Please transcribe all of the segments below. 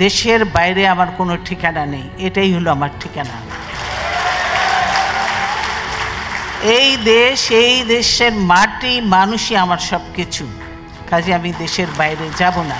দেশের বাইরে আমার কোনো ঠিকানা নেই, এটাই হলো আমার ঠিকানা। এই দেশ, এই দেশের মাটি, মানুষই আমার সব কিছু, কাজে আমি দেশের বাইরে যাব না।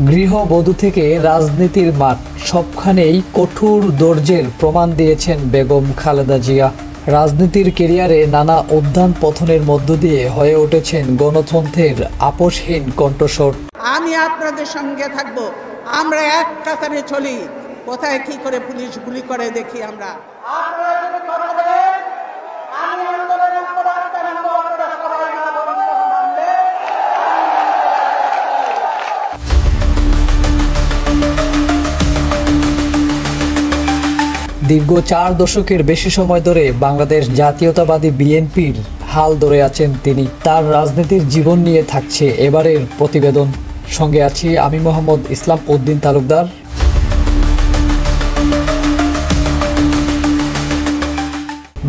গৃহবধূ থেকে রাজনীতির মাঠ, সবখানেই কঠোর ধৈর্যের প্রমাণ দিয়েছেন বেগম খালেদা জিয়া। রাজনীতির ক্যারিয়ারে নানা উত্থান পতনের মধ্য দিয়ে হয়ে উঠেছেন গণতন্ত্রের আপোষহীন কণ্ঠস্বর। আমি আপনাদের সঙ্গে থাকব, আমরা এক কাতারে চলি, কোথায় কি করে পুলিশ গুলি করে দেখি আমরা। দীর্ঘ 4 দশকের বেশি সময় ধরে বাংলাদেশ জাতীয়তাবাদী বিএনপির হাল ধরে আছেন তিনি। তার রাজনীতির জীবন নিয়ে থাকছে এবারের প্রতিবেদন। সঙ্গে আছি আমি মোহাম্মদ ইসলাম উদ্দিন তালুকদার।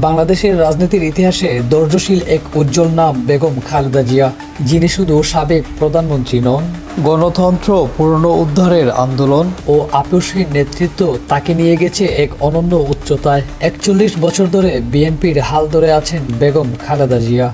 বাংলাদেশের রাজনীতির ইতিহাসে ধৈর্যশীল এক উজ্জ্বল নাম বেগম খালেদা জিয়া, যিনি শুধু সাবেক প্রধানমন্ত্রী নন, গণতন্ত্র পুনরুদ্ধারের আন্দোলন ও আপোষহীন নেতৃত্ব তাকে নিয়ে গেছে এক অনন্য উচ্চতায়। 41 বছর ধরে বিএনপির হাল ধরে আছেন বেগম খালেদা জিয়া।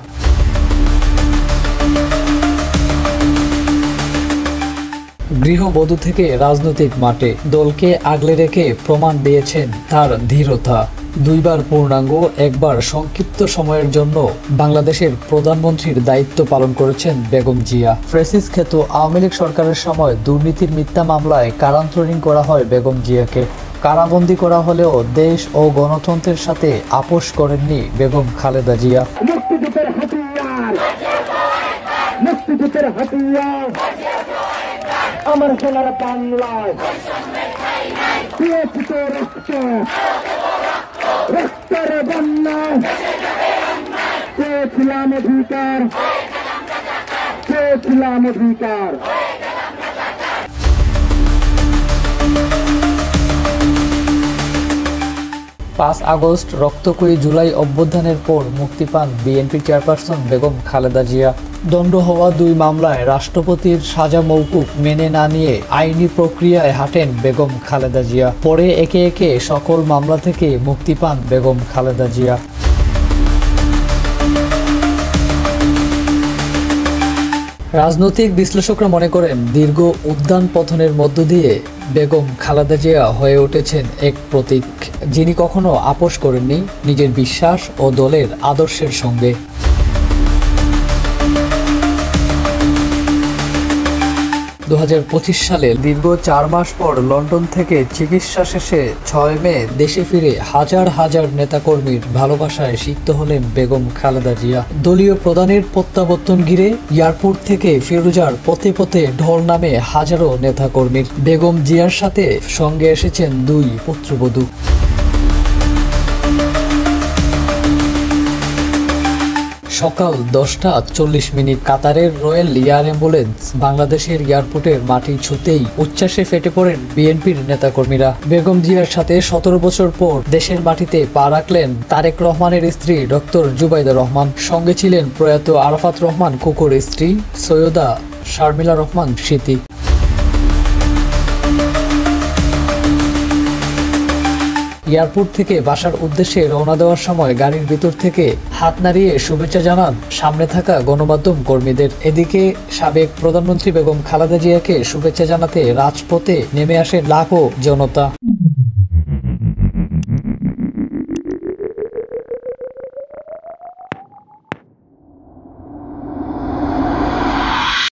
গৃহবধূ থেকে রাজনৈতিক মাঠে দলকে আগলে রেখে প্রমাণ দিয়েছেন তার ধীরতা। 2 বার পূর্ণাঙ্গ, 1 বার সংক্ষিপ্ত সময়ের জন্য বাংলাদেশের প্রধানমন্ত্রীর দায়িত্ব পালন করেছেন বেগম জিয়া। ফ্যাসিস্ট খ্যাত আওয়ামী লীগ সরকারের সময় দুর্নীতির মিথ্যা মামলায় কারান্তরীণ করা হয় বেগম জিয়াকে। কারাবন্দী করা হলেও দেশ ও গণতন্ত্রের সাথে আপোষ করেননি বেগম খালেদা জিয়া। আমার সোনার বাংলায় রক্তের বন্যায় পেয়েছিলাম অধিকার, পেয়েছিলাম অধিকার। 5 আগস্ট রক্তক্ষয়ী জুলাই অভ্যুত্থানের পর মুক্তি পান বিএনপি চেয়ারপারসন বেগম খালেদা জিয়া। দণ্ড হওয়া 2 মামলায় রাষ্ট্রপতির সাজা মওকুফ মেনে না নিয়ে আইনি প্রক্রিয়ায় হাঁটেন বেগম খালেদা জিয়া। পরে একে একে সকল মামলা থেকে মুক্তি পান বেগম খালেদা জিয়া। রাজনৈতিক বিশ্লেষকরা মনে করেন, দীর্ঘ উত্থান পতনের মধ্য দিয়ে বেগম খালেদা জিয়া হয়ে উঠেছেন এক প্রতীক, যিনি কখনো আপোষ করেননি নিজের বিশ্বাস ও দলের আদর্শের সঙ্গে। 2025 সালে দীর্ঘ 4 মাস পর লন্ডন থেকে চিকিৎসা শেষে 6 মে দেশে ফিরে হাজার হাজার নেতাকর্মীর ভালোবাসায় সিক্ত হলেন বেগম খালেদা জিয়া। দলীয় প্রধানের প্রত্যাবর্তন ঘিরে এয়ারপোর্ট থেকে ফিরোজার পথে পথে ঢল নামে হাজারো নেতাকর্মীর। বেগম জিয়ার সাথে সঙ্গে এসেছেন 2 পুত্রবধূ। সকাল 10:40 কাতারের রয়্যাল এয়ার অ্যাম্বুলেন্স বাংলাদেশের এয়ারপোর্টের মাটি ছুঁতেই উচ্ছ্বাসে ফেটে পড়েন বিএনপির নেতাকর্মীরা। বেগম জিয়ার সাথে 17 বছর পর দেশের মাটিতে পা রাখলেন তারেক রহমানের স্ত্রী ডক্টর জুবাইদা রহমান। সঙ্গে ছিলেন প্রয়াত আরাফাত রহমান কুকুর স্ত্রী সৈয়দা শারমিলা রহমান স্মৃতি। এয়ারপোর্ট থেকে বাসার উদ্দেশ্যে রওনা দেওয়ার সময় গাড়ির ভিতর থেকে হাত নাড়িয়ে শুভেচ্ছা জানান সামনে থাকা গণমাধ্যম কর্মীদের। এদিকে সাবেক প্রধানমন্ত্রী বেগম খালেদা জিয়াকে শুভেচ্ছা জানাতে রাজপথে নেমে আসে লাখো জনতা।